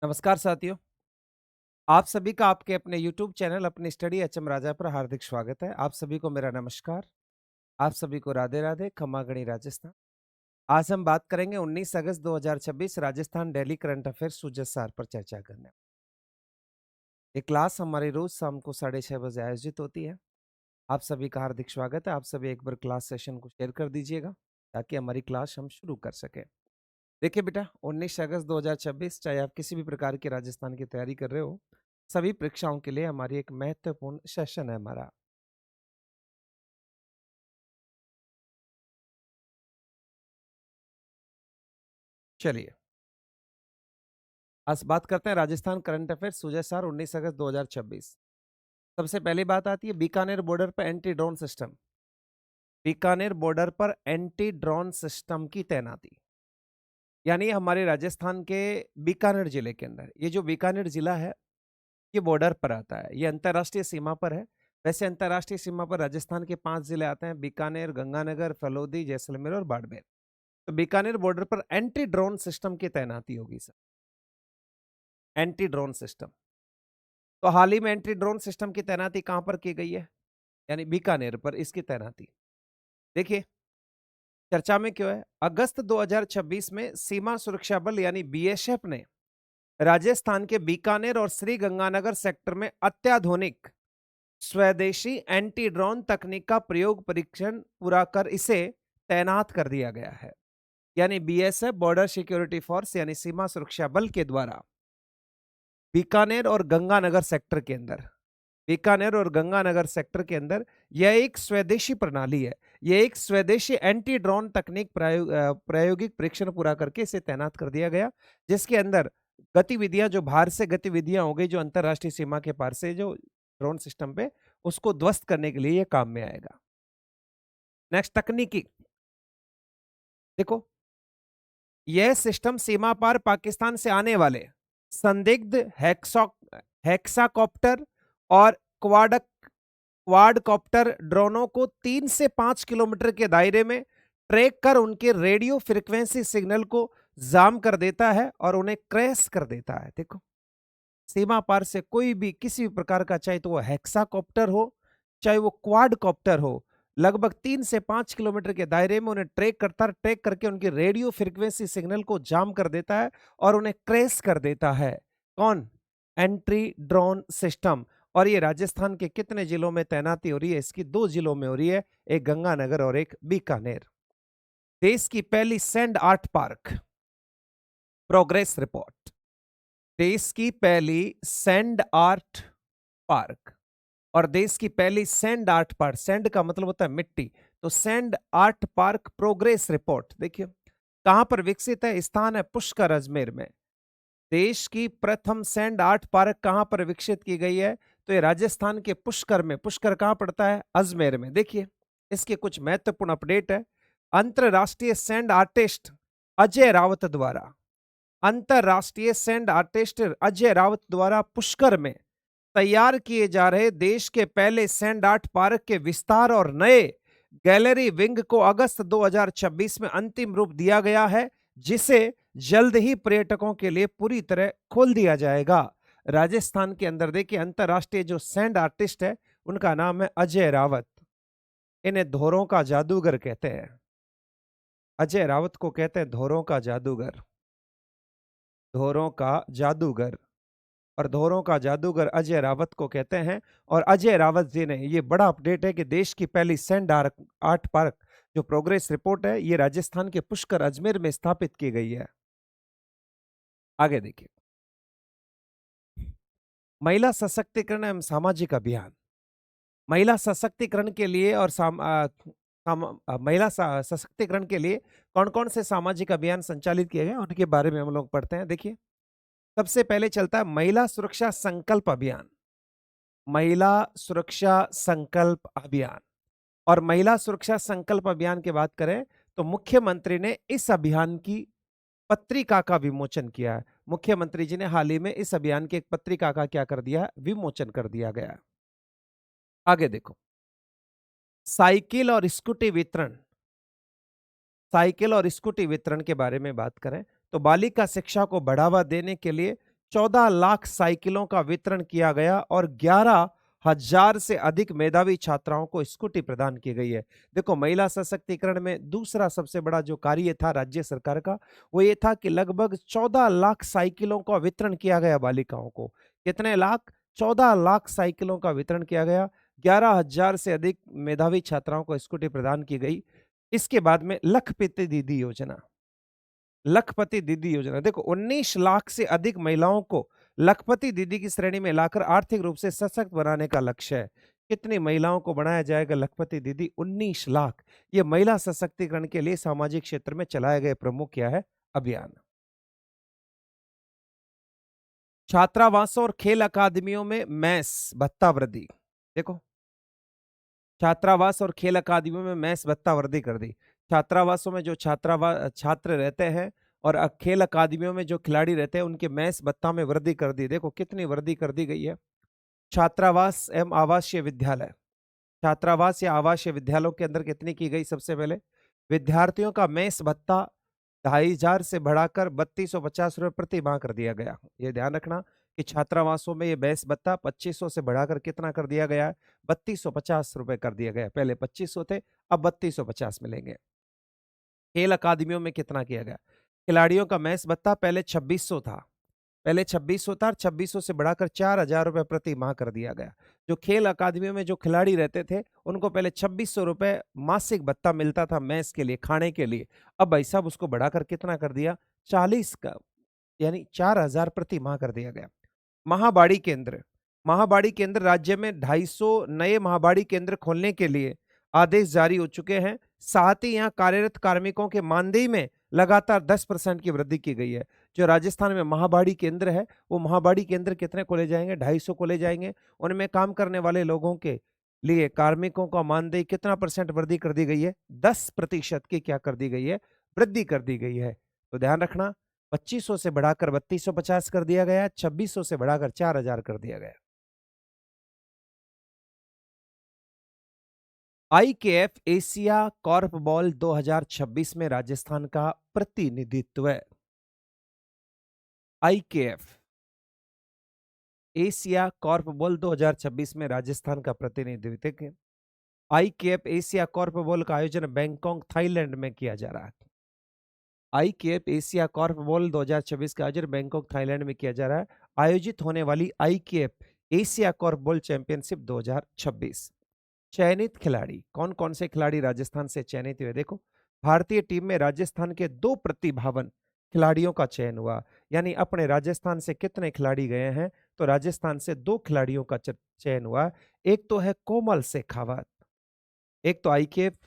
नमस्कार साथियों। आप सभी का आपके अपने YouTube चैनल अपनी स्टडी एचएम राजा पर हार्दिक स्वागत है। आप सभी को मेरा नमस्कार। आप सभी को राधे राधे, खमा गणी राजस्थान। आज हम बात करेंगे 19 अगस्त 2026 राजस्थान डेली करंट अफेयर्स सूजत सार पर चर्चा करने। ये क्लास हमारी रोज शाम को 6:30 बजे आयोजित होती है। आप सभी का हार्दिक स्वागत है। आप सभी एक बार क्लास सेशन को शेयर कर दीजिएगा ताकि हमारी क्लास हम शुरू कर सकें। देखिए बेटा, 19 अगस्त 2026 चाहे आप किसी भी प्रकार की राजस्थान की तैयारी कर रहे हो, सभी परीक्षाओं के लिए हमारी एक महत्वपूर्ण सेशन है हमारा। चलिए, आज बात करते हैं राजस्थान करंट अफेयर सूजय सार 19 अगस्त 2026। सबसे पहली बात आती है बीकानेर बॉर्डर पर anti drone system. Bikaner border पर एंटी ड्रोन सिस्टम की तैनाती, यानी हमारे राजस्थान के बीकानेर जिले के अंदर, ये जो बीकानेर जिला है ये बॉर्डर पर आता है, ये अंतर्राष्ट्रीय सीमा पर है। वैसे अंतर्राष्ट्रीय सीमा पर राजस्थान के 5 जिले आते हैं, बीकानेर, गंगानगर, फलोदी, जैसलमेर और बाड़मेर। तो बीकानेर बॉर्डर पर एंटी ड्रोन सिस्टम की तैनाती होगी सर, एंटी ड्रोन सिस्टम। तो हाल ही में एंटी ड्रोन सिस्टम की तैनाती कहां पर की गई है, यानी बीकानेर पर इसकी तैनाती। देखिए, चर्चा में क्यों है, अगस्त 2026 में सीमा सुरक्षा बल यानी बीएसएफ ने राजस्थान के बीकानेर और श्री गंगानगर सेक्टर में अत्याधुनिक स्वदेशी एंटी ड्रोन तकनीक का प्रयोग परीक्षण पूरा कर इसे तैनात कर दिया गया है। यानी बीएसएफ बॉर्डर सिक्योरिटी फोर्स यानी सीमा सुरक्षा बल के द्वारा बीकानेर और गंगानगर सेक्टर के अंदर, बीकानेर और गंगानगर सेक्टर के अंदर यह एक स्वदेशी प्रणाली है। यह एक स्वदेशी एंटी ड्रोन तकनीक प्रायोगिक परीक्षण पूरा करके इसे तैनात कर दिया गया, जिसके अंदर गतिविधियां जो बाहर से गतिविधियां हो गई, जो अंतरराष्ट्रीय सीमा के पार से जो ड्रोन सिस्टम पे, उसको ध्वस्त करने के लिए यह काम में आएगा। नेक्स्ट, तकनीकी। देखो, यह सिस्टम सीमा पार पाकिस्तान से आने वाले संदिग्ध हेक्साकॉप्टर और क्वाडकॉप्टर ड्रोनों को 3 से 5 किलोमीटर के दायरे में ट्रैक कर उनके रेडियो फ्रीक्वेंसी सिग्नल को जाम कर देता है और उन्हें क्रैश कर देता है। देखो, सीमा पार से कोई भी किसी भी प्रकार का, चाहे तो वो हेक्साकॉप्टर हो चाहे वो क्वाडकॉप्टर हो, लगभग 3 से 5 किलोमीटर के दायरे में उन्हें ट्रैक करके उनकी रेडियो फ्रीक्वेंसी सिग्नल को जाम कर देता है और उन्हें क्रैश कर देता है। कौन? Entry drone system. और ये राजस्थान के कितने जिलों में तैनाती हो रही है? इसकी 2 जिलों में हो रही है, एक गंगानगर और एक बीकानेर। देश की पहली sand art park progress report. देश की पहली सैंड आर्ट पार्क और देश की पहली सैंड आर्ट पार्क, सैंड का मतलब होता है मिट्टी, तो sand art park progress report देखिए कहां पर विकसित है। स्थान है पुष्कर, अजमेर में। देश की प्रथम सैंड आर्ट पार्क कहां पर विकसित की गई है? तो ये राजस्थान के पुष्कर में। पुष्कर कहां पड़ता है? अजमेर में। देखिए, इसके कुछ महत्वपूर्ण अपडेट है। अंतरराष्ट्रीय सैंड आर्टिस्ट अजय रावत द्वारा, अंतरराष्ट्रीय सैंड आर्टिस्ट अजय रावत द्वारा पुष्कर में तैयार किए जा रहे देश के पहले सैंड आर्ट पार्क के विस्तार और नए गैलरी विंग को अगस्त 2026 में अंतिम रूप दिया गया है, जिसे जल्द ही पर्यटकों के लिए पूरी तरह खोल दिया जाएगा। राजस्थान के अंदर देखिए, अंतरराष्ट्रीय जो सैंड आर्टिस्ट है उनका नाम है अजय रावत। इन्हें धोरों का जादूगर कहते हैं। अजय रावत को कहते हैं धोरों का जादूगर, धोरों का जादूगर। और धोरों का जादूगर अजय रावत को कहते हैं। और अजय रावत जी ने, ये बड़ा अपडेट है कि देश की पहली सैंड आर्ट पार्क जो प्रोग्रेस रिपोर्ट है, ये राजस्थान के पुष्कर, अजमेर में स्थापित की गई है। आगे देखिए, महिला सशक्तिकरण एवं सामाजिक अभियान। महिला सशक्तिकरण के लिए और महिला सशक्तिकरण के लिए कौन कौन से सामाजिक अभियान संचालित किए गए उनके बारे में हम लोग पढ़ते हैं। देखिए, सबसे पहले चलता है महिला सुरक्षा संकल्प अभियान। महिला सुरक्षा संकल्प अभियान। और महिला सुरक्षा संकल्प अभियान की बात करें तो मुख्यमंत्री ने इस अभियान की पत्रिका का विमोचन किया है। मुख्यमंत्री जी ने हाल ही में इस अभियान की एक पत्रिका का क्या कर दिया है? विमोचन कर दिया गया। आगे देखो, साइकिल और स्कूटी वितरण। साइकिल और स्कूटी वितरण के बारे में बात करें तो बालिका शिक्षा को बढ़ावा देने के लिए 14 लाख साइकिलों का वितरण किया गया और 11,000 से अधिक मेधावी छात्राओं को स्कूटी प्रदान की गई है। देखो, महिला सशक्तिकरण में दूसरा सबसे बड़ा जो कार्य था राज्य सरकार का, वो ये था कि लगभग 14 लाख साइकिलों का वितरण किया गया बालिकाओं को। कितने लाख? 14 लाख साइकिलों का वितरण किया गया। 11,000 से अधिक मेधावी छात्राओं को स्कूटी प्रदान की गई। इसके बाद में लखपति दीदी योजना। लखपति दीदी योजना, देखो 19 लाख से अधिक महिलाओं को लखपति दीदी की श्रेणी में लाकर आर्थिक रूप से सशक्त बनाने का लक्ष्य है। कितनी महिलाओं को बनाया जाएगा लखपति दीदी? 19 लाख। ये महिला सशक्तिकरण के लिए सामाजिक क्षेत्र में चलाए गए प्रमुख क्या है? अभियान। छात्रावासों और खेल अकादमियों में मैस भत्ता वृद्धि। देखो, छात्रावास और खेल अकादमियों में मैस भत्ता वृद्धि कर दी। छात्रावासों में जो छात्र रहते हैं और खेल अकादमियों में जो खिलाड़ी रहते हैं, उनके मैस भत्ता में वृद्धि कर दी। देखो कितनी वृद्धि कर दी गई है। छात्रावास एवं आवासीय विद्यालय, छात्रावास या आवासीय विद्यालयों के अंदर कितनी की गई? सबसे पहले विद्यार्थियों का मेस भत्ता 2,500 से बढ़ाकर 3250 रुपए प्रति माह कर दिया गया। ये ध्यान रखना कि छात्रावासों में ये मेस भत्ता 2500 से बढ़ाकर कितना कर दिया गया है? 3250 रुपए कर दिया गया। पहले 2500 थे, अब 3250 मिलेंगे। खेल अकादमियों में कितना किया गया? खिलाड़ियों का मेस भत्ता पहले 2600 था, पहले 2600 था, 2600 से बढ़ाकर 4,000 रुपए प्रति माह कर दिया गया। जो खेल अकादमियों में जो खिलाड़ी रहते थे, उनको पहले 2600 रुपए मासिक भत्ता मिलता था मेस के लिए, खाने के लिए। अब भाई साहब उसको बढ़ाकर कितना कर दिया? 40 का, यानी 4,000 प्रति माह कर दिया गया। महाबाड़ी केंद्र, महाबाड़ी केंद्र राज्य में 250 नए महाबाड़ी केंद्र खोलने के लिए आदेश जारी हो चुके हैं। साथ ही यहाँ कार्यरत कार्मिकों के मानदेय में लगातार 10% की वृद्धि की गई है। जो राजस्थान में महाबाड़ी केंद्र है, वो महाबाड़ी केंद्र कितने खोले जाएंगे? 250 खोले जाएंगे। उनमें काम करने वाले लोगों के लिए कार्मिकों का मानदेय कितना परसेंट वृद्धि कर दी गई है? 10% की क्या कर दी गई है? वृद्धि कर दी गई है। तो ध्यान रखना, 2500 से बढ़ाकर 3250 कर दिया गया, 2600 से बढ़ाकर 4,000 कर दिया गया। आईकेएफ एशिया कॉर्फबॉल 2026 में राजस्थान का प्रतिनिधित्व। आईकेएफ एशिया कॉर्फबॉल 2026 में राजस्थान का प्रतिनिधित्व। आईकेएफ एशिया कॉर्फबॉल का आयोजन बैंकॉक थाईलैंड में किया जा रहा है। आईकेएफ एशिया कॉर्फबॉल 2026 का आयोजन बैंकॉक थाईलैंड में किया जा रहा है। आयोजित होने वाली आईकेएफ एशिया कॉर्फबॉल चैंपियनशिप 2026। चयनित खिलाड़ी, कौन कौन से खिलाड़ी राजस्थान से चयनित हुए? देखो, भारतीय टीम में राजस्थान के 2 प्रतिभावन खिलाड़ियों का चयन हुआ। यानी अपने राजस्थान से कितने खिलाड़ी गए हैं? तो राजस्थान से 2 खिलाड़ियों का चयन हुआ। एक तो है कोमल शेखावत, एक तो आईकेएफ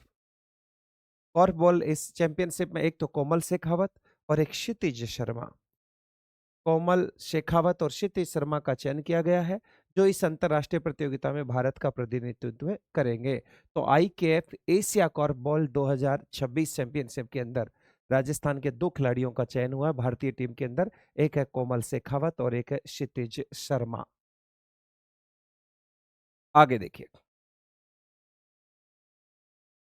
कॉर्फबॉल इस चैंपियनशिप में एक तो कोमल शेखावत और एक क्षितिज शर्मा। कोमल शेखावत और क्षितिज शर्मा का चयन किया गया है, जो इस अंतरराष्ट्रीय प्रतियोगिता में भारत का प्रतिनिधित्व करेंगे। तो आईकेएफ एशिया कॉर्फबॉल 2026 चैंपियनशिप के अंदर राजस्थान के 2 खिलाड़ियों का चयन हुआ है भारतीय टीम के अंदर। एक है कोमल शेखावत और एक है क्षितिज शर्मा। आगे देखिए,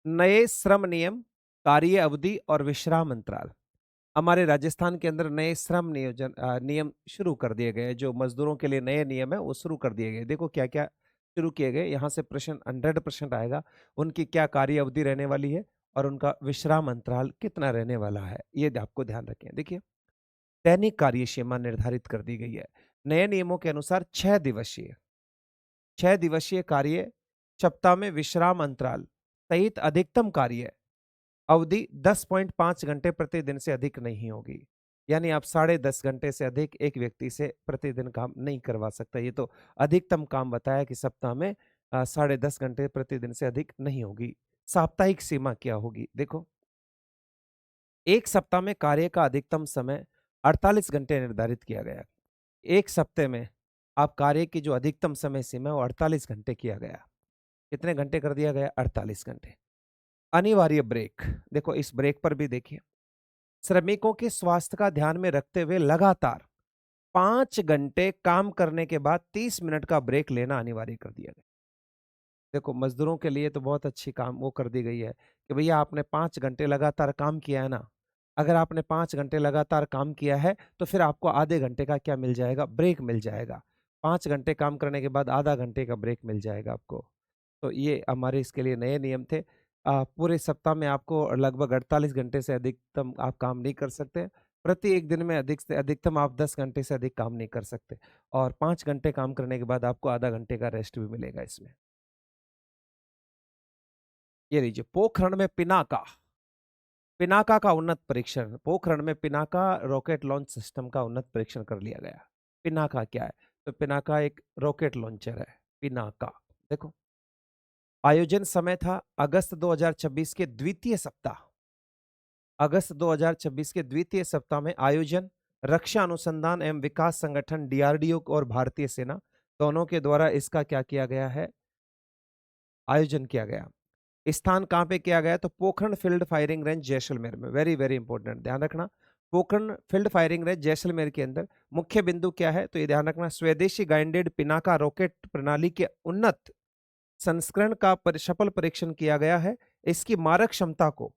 नए श्रम नियम, कार्य अवधि और विश्राम अंतराल। हमारे राजस्थान के अंदर नए श्रम नियम शुरू कर दिए गए। जो मजदूरों के लिए नए नियम है वो शुरू कर दिए गए। देखो क्या क्या शुरू किए गए। यहाँ से प्रश्न 100% आएगा। उनकी क्या कार्य अवधि रहने वाली है और उनका विश्राम अंतराल कितना रहने वाला है, ये आपको ध्यान रखें। देखिए, दैनिक कार्य सीमा निर्धारित कर दी गई है। नए नियमों के अनुसार 6 दिवसीय कार्य सप्ताह में विश्राम अंतराल सहित अधिकतम कार्य अवधि 10.5 घंटे प्रतिदिन से अधिक नहीं होगी। यानी आप 10.5 घंटे से अधिक एक व्यक्ति से प्रतिदिन काम नहीं करवा सकता। ये तो अधिकतम काम बताया कि सप्ताह में 10.5 घंटे प्रतिदिन से अधिक नहीं होगी। साप्ताहिक सीमा क्या होगी? देखो, एक सप्ताह में कार्य का अधिकतम समय 48 घंटे निर्धारित किया गया। एक सप्ताह में आप कार्य की जो अधिकतम समय सीमा है वो 48 घंटे किया गया। कितने घंटे कर दिया गया? 48 घंटे। अनिवार्य ब्रेक, देखो इस ब्रेक पर भी देखिए, श्रमिकों के स्वास्थ्य का ध्यान में रखते हुए लगातार 5 घंटे काम करने के बाद 30 मिनट का ब्रेक लेना अनिवार्य कर दिया गया। देखो, मजदूरों के लिए तो बहुत अच्छी काम वो कर दी गई है कि भैया आपने 5 घंटे लगातार काम किया है ना, अगर आपने 5 घंटे लगातार काम किया है तो फिर आपको आधे घंटे का क्या मिल जाएगा, ब्रेक मिल जाएगा। 5 घंटे काम करने के बाद आधा घंटे का ब्रेक मिल जाएगा आपको। तो ये हमारे इसके लिए नए नियम थे। पूरे सप्ताह में आपको लगभग 48 घंटे से अधिकतम आप काम नहीं कर सकते। प्रति एक दिन में अधिक से अधिकतम आप 10 घंटे से अधिक काम नहीं कर सकते, और 5 घंटे काम करने के बाद आपको आधा घंटे का रेस्ट भी मिलेगा इसमें। ये लीजिए, पोखरण में पिनाका। पिनाका का उन्नत परीक्षण। पोखरण में पिनाका रॉकेट लॉन्च सिस्टम का उन्नत परीक्षण कर लिया गया। पिनाका क्या है? तो पिनाका एक रॉकेट लॉन्चर है। पिनाका देखो, आयोजन समय था अगस्त 2026 के द्वितीय सप्ताह। अगस्त 2026 के द्वितीय सप्ताह में आयोजन रक्षा अनुसंधान एवं विकास संगठन डीआरडीओ और भारतीय सेना दोनों के द्वारा इसका क्या किया गया है, आयोजन किया गया। स्थान कहां पे किया गया? तो Pokhran field firing range Jaisalmer में। वेरी वेरी इंपॉर्टेंट, ध्यान रखना। Pokhran field firing range Jaisalmer के अंदर मुख्य बिंदु क्या है? तो ये ध्यान रखना, स्वदेशी गाइडेड पिनाका रॉकेट प्रणाली के उन्नत संस्करण का सफल परीक्षण किया गया है। इसकी मारक क्षमता को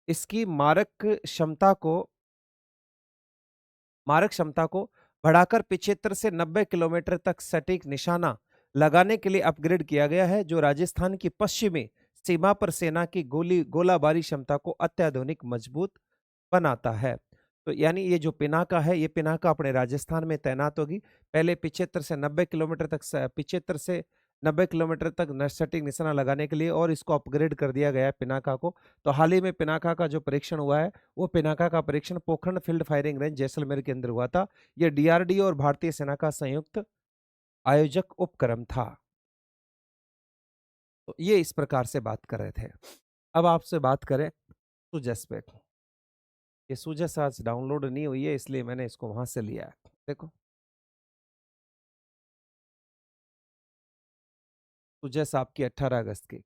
इसकी मारक क्षमता को बढ़ाकर 75 से 90 किलोमीटर तक सटीक निशाना लगाने के लिए अपग्रेड किया गया है, जो राजस्थान की पश्चिमी सीमा पर सेना की गोलाबारी क्षमता को अत्याधुनिक मजबूत बनाता है। तो यानी ये जो पिनाका है, ये पिनाका अपने राजस्थान में तैनात होगी। पहले 75 से 90 किलोमीटर तक 75 से 90 किलोमीटर तक सटीक निशाना लगाने के लिए, और इसको अपग्रेड कर दिया गया है पिनाका को। तो हाल ही में पिनाका का जो परीक्षण हुआ है, वो पिनाका का परीक्षण Pokhran field firing range Jaisalmer के अंदर हुआ था। यह डीआरडीओ और भारतीय सेना का संयुक्त आयोजक उपक्रम था। तो ये इस प्रकार से बात कर रहे थे। अब आपसे बात करें सुजस पे। ये सुजस आज डाउनलोड नहीं हुई है, इसलिए मैंने इसको वहां से लिया है। देखो, सुजस आपकी 18 अगस्त की।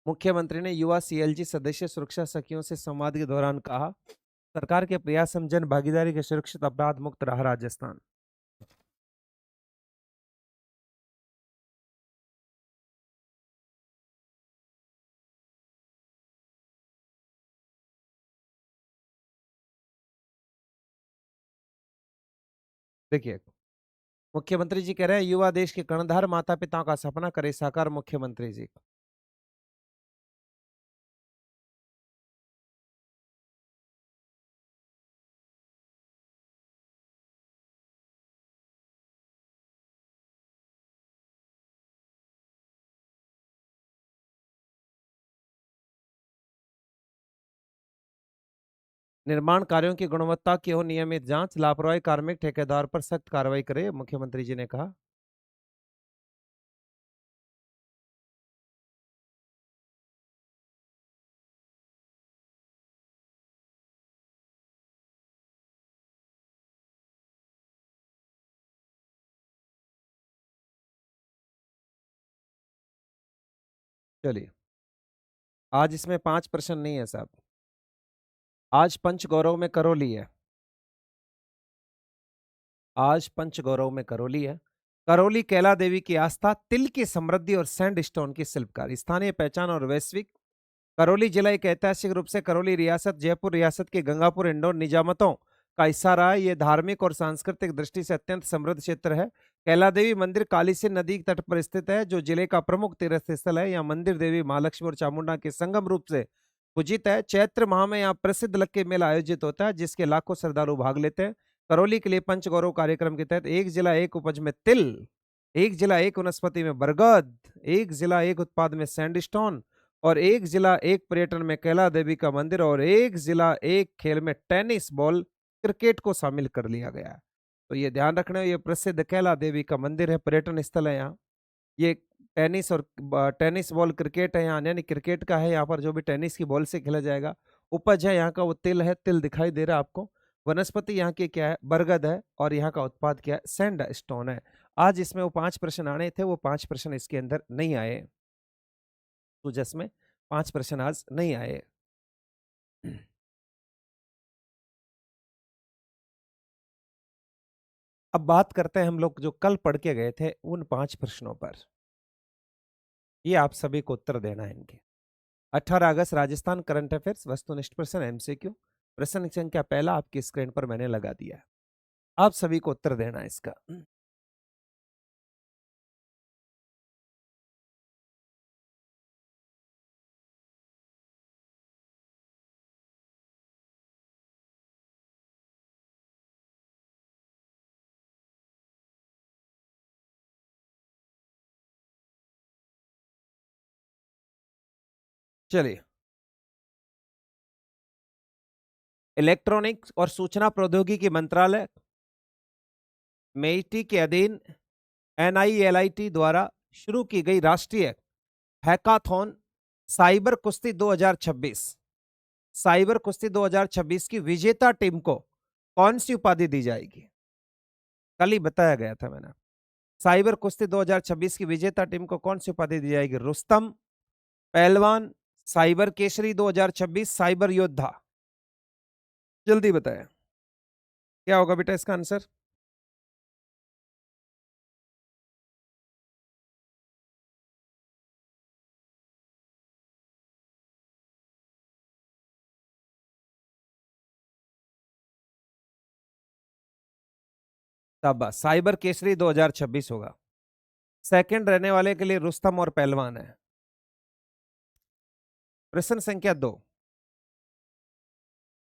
मुख्यमंत्री ने युवा सीएलजी सदस्य सुरक्षा सखियों से संवाद के दौरान कहा, सरकार के प्रयास हम जन भागीदारी के सुरक्षित अपराध मुक्त रहा राजस्थान। देखिए, मुख्यमंत्री जी कह रहे हैं युवा देश के कर्णधार, माता पिताओं का सपना करे साकार। मुख्यमंत्री जी, निर्माण कार्यों की गुणवत्ता की हो नियमित जांच, लापरवाही कार्मिक ठेकेदार पर सख्त कार्रवाई करे, मुख्यमंत्री जी ने कहा। चलिए, आज इसमें 5 प्रश्न नहीं है साहब। आज पंचगौरव में करौली है। आज पंचगौरव में करौली है। करौली कैला देवी की आस्था, तिल की समृद्धि और सैंडस्टोन की शिल्पकार, स्थानीय पहचान और वैश्विक। करौली जिला एक ऐतिहासिक रूप से करौली रियासत, जयपुर रियासत के गंगापुर इंडोर निजामतों का हिस्सा रहा है। यह धार्मिक और सांस्कृतिक दृष्टि से अत्यंत समृद्ध क्षेत्र है। कैला देवी मंदिर कालीसिंध नदी के तट पर स्थित है, जो जिले का प्रमुख तीर्थ स्थल है। यहाँ मंदिर देवी महालक्ष्मी और चामुंडा के संगम रूप से पूजित है। चैत्र माह में यहाँ प्रसिद्ध लक्की मेला आयोजित होता है, जिसके लाखों श्रद्धालु भाग लेते हैं। करौली के लिए पंचगौरव कार्यक्रम के तहत एक जिला एक उपज में तिल, एक जिला एक वनस्पति में बरगद, एक जिला एक उत्पाद में सैंडस्टोन, और एक जिला एक पर्यटन में कैला देवी का मंदिर, और एक जिला एक खेल में टेनिस बॉल क्रिकेट को शामिल कर लिया गया है। तो ये ध्यान रखना, ये प्रसिद्ध कैला देवी का मंदिर है, पर्यटन स्थल है यहाँ। ये टेनिस और टेनिस बॉल क्रिकेट है यहाँ, यानी क्रिकेट का है यहाँ पर, जो भी टेनिस की बॉल से खेला जाएगा। उपज है यहाँ का वो तिल है, तिल दिखाई दे रहा है आपको। वनस्पति यहाँ की क्या है? बरगद है। और यहाँ का उत्पाद क्या है? सैंड स्टोन है। आज इसमें वो 5 प्रश्न आने थे, वो 5 प्रश्न इसके अंदर नहीं आए। तो जिसमें 5 प्रश्न आज नहीं आए। अब बात करते हैं हम लोग जो कल पढ़ के गए थे उन 5 प्रश्नों पर। ये आप सभी को उत्तर देना है इनके। 18 अगस्त राजस्थान करंट अफेयर्स वस्तुनिष्ठ प्रश्न एमसीक्यू। प्रश्न संख्या पहला आपकी स्क्रीन पर मैंने लगा दिया है, आप सभी को उत्तर देना है इसका। चलिए, इलेक्ट्रॉनिक्स और सूचना प्रौद्योगिकी मंत्रालय मेईटी के अधीन एनआईएलआईटी द्वारा शुरू की गई राष्ट्रीय हैकाथॉन साइबर कुश्ती 2026, साइबर कुश्ती 2026 की विजेता टीम को कौन सी उपाधि दी जाएगी? कल ही बताया गया था मैंने। साइबर कुश्ती 2026 की विजेता टीम को कौन सी उपाधि दी जाएगी? रुस्तम, पहलवान, साइबर केसरी 2026, साइबर योद्धा। जल्दी बताएं क्या होगा बेटा इसका आंसर? शाबाश, साइबर केसरी 2026 होगा। सेकंड रहने वाले के लिए रुस्तम और पहलवान है। प्रश्न संख्या 2,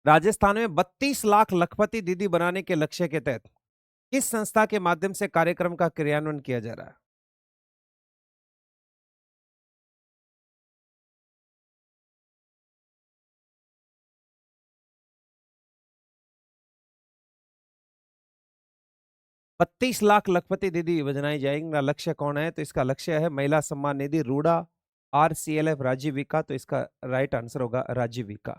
राजस्थान में 32 लाख लखपति दीदी बनाने के लक्ष्य के तहत किस संस्था के माध्यम से कार्यक्रम का क्रियान्वयन किया जा रहा है? 32 लाख लखपति दीदी बनाई जाएंगी, लक्ष्य कौन है? तो इसका लक्ष्य है महिला सम्मान निधि, रूडा, आरसीएलएफ, राजीविका। तो इसका राइट आंसर होगा राजीविका।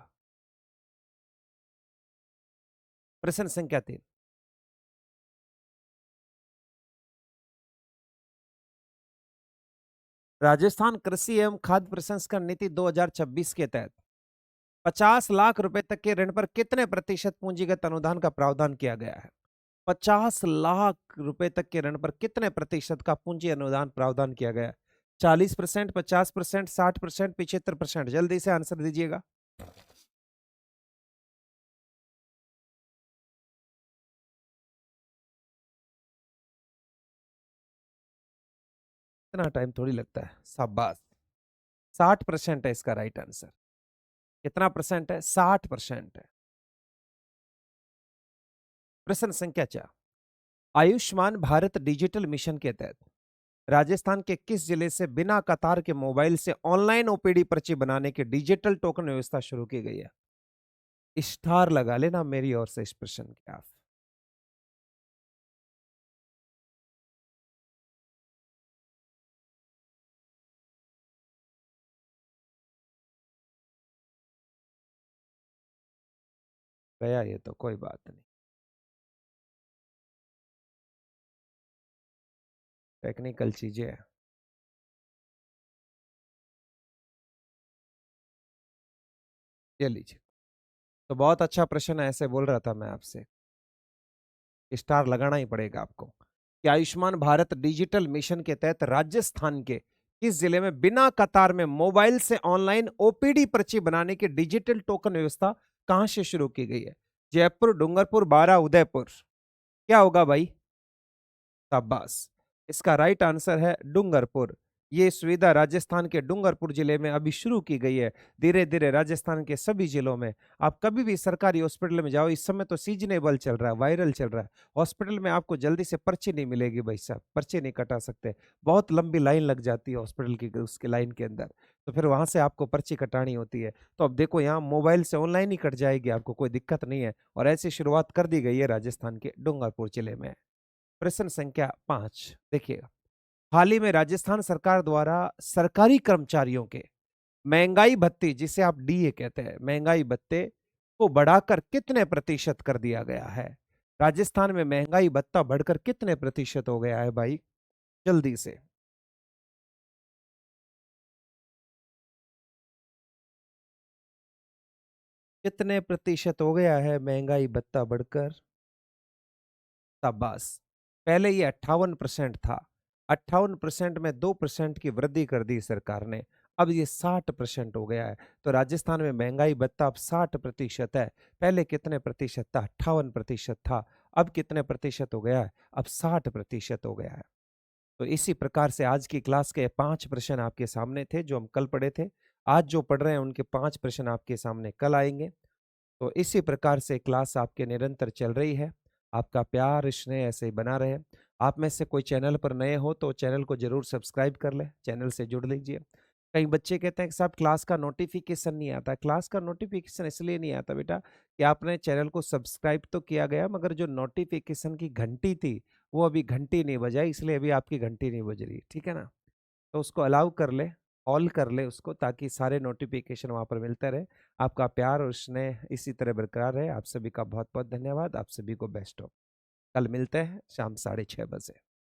प्रश्न संख्या 3, राजस्थान कृषि एवं खाद्य प्रसंस्करण नीति 2026 के तहत 50 लाख रुपए तक के ऋण पर कितने प्रतिशत पूंजीगत अनुदान का प्रावधान किया गया है? 50 लाख रुपए तक के ऋण पर कितने प्रतिशत का पूंजी अनुदान प्रावधान किया गया है? 40%, 50%, 60%, 75%? जल्दी से आंसर दीजिएगा। इतना टाइम थोड़ी लगता है। शाबाश, 60% है इसका राइट आंसर। कितना परसेंट है? 60% है। प्रश्न संख्या 4, आयुष्मान भारत डिजिटल मिशन के तहत राजस्थान के किस जिले से बिना कतार के मोबाइल से ऑनलाइन ओपीडी पर्ची बनाने की डिजिटल टोकन व्यवस्था शुरू की गई है? स्टार लगा लेना मेरी ओर से इस प्रश्न के आप। गया ये तो कोई बात नहीं, टेक्निकल चीजें हैं। ये लीजिए, तो बहुत अच्छा प्रश्न है, ऐसे बोल रहा था मैं आपसे, स्टार लगाना ही पड़ेगा आपको कि आयुष्मान भारत डिजिटल मिशन के तहत राजस्थान के किस जिले में बिना कतार में मोबाइल से ऑनलाइन ओपीडी पर्ची बनाने की डिजिटल टोकन व्यवस्था कहां से शुरू की गई है? जयपुर, डूंगरपुर, बारा, उदयपुर? क्या होगा भाई? शाबाश, इसका राइट आंसर है डूंगरपुर। ये सुविधा राजस्थान के डूंगरपुर जिले में अभी शुरू की गई है। धीरे धीरे राजस्थान के सभी जिलों में आप कभी भी सरकारी हॉस्पिटल में जाओ, इस समय तो सीजनेबल चल रहा है, वायरल चल रहा है, हॉस्पिटल में आपको जल्दी से पर्ची नहीं मिलेगी भाई साहब, पर्ची नहीं कटा सकते, बहुत लंबी लाइन लग जाती है हॉस्पिटल की, उसके लाइन के अंदर, तो फिर वहां से आपको पर्ची कटानी होती है। तो अब देखो यहाँ मोबाइल से ऑनलाइन ही कट जाएगी, आपको कोई दिक्कत नहीं है, और ऐसी शुरुआत कर दी गई है राजस्थान के डूंगरपुर जिले में। प्रश्न संख्या 5 देखिएगा, हाल ही में राजस्थान सरकार द्वारा सरकारी कर्मचारियों के महंगाई भत्ते, जिसे आप डीए कहते हैं, महंगाई भत्ते को बढ़ाकर कितने प्रतिशत कर दिया गया है? राजस्थान में महंगाई भत्ता बढ़कर कितने प्रतिशत हो गया है भाई? जल्दी से। कितने प्रतिशत हो गया है महंगाई भत्ता बढ़कर? शाबाश, पहले ये 58% था, 58% में 2% की वृद्धि कर दी सरकार ने, अब ये 60% हो गया है। तो राजस्थान में महँगाई भत्ता अब 60% है। पहले कितने प्रतिशत था? 58% था। अब कितने प्रतिशत हो गया है? अब 60% हो गया है। तो इसी प्रकार से आज की क्लास के 5 प्रश्न आपके सामने थे जो हम कल पढ़े थे। आज जो पढ़ रहे हैं उनके 5 प्रश्न आपके सामने कल आएँगे। तो इसी प्रकार से क्लास आपके निरंतर चल रही है। आपका प्यार, स्नेह ऐसे ही बना रहे। आप में से कोई चैनल पर नए हो तो चैनल को ज़रूर सब्सक्राइब कर लें, चैनल से जुड़ लीजिए। कई बच्चे कहते हैं कि साहब क्लास का नोटिफ़िकेशन नहीं आता। क्लास का नोटिफ़िकेशन इसलिए नहीं आता बेटा कि आपने चैनल को सब्सक्राइब तो किया गया मगर जो नोटिफ़िकेशन की घंटी थी, वो अभी घंटी नहीं बजाई इसलिए अभी आपकी घंटी नहीं बज रही, ठीक है ना? तो उसको अलाउ कर ले, ऑल कर ले उसको ताकि सारे नोटिफ़िकेशन वहाँ पर मिलते रहे। आपका प्यार और स्नेह इसी तरह बरकरार रहे। आप सभी का बहुत-बहुत धन्यवाद। आप सभी को बेस्ट हो। कल मिलते हैं शाम 6:30 बजे।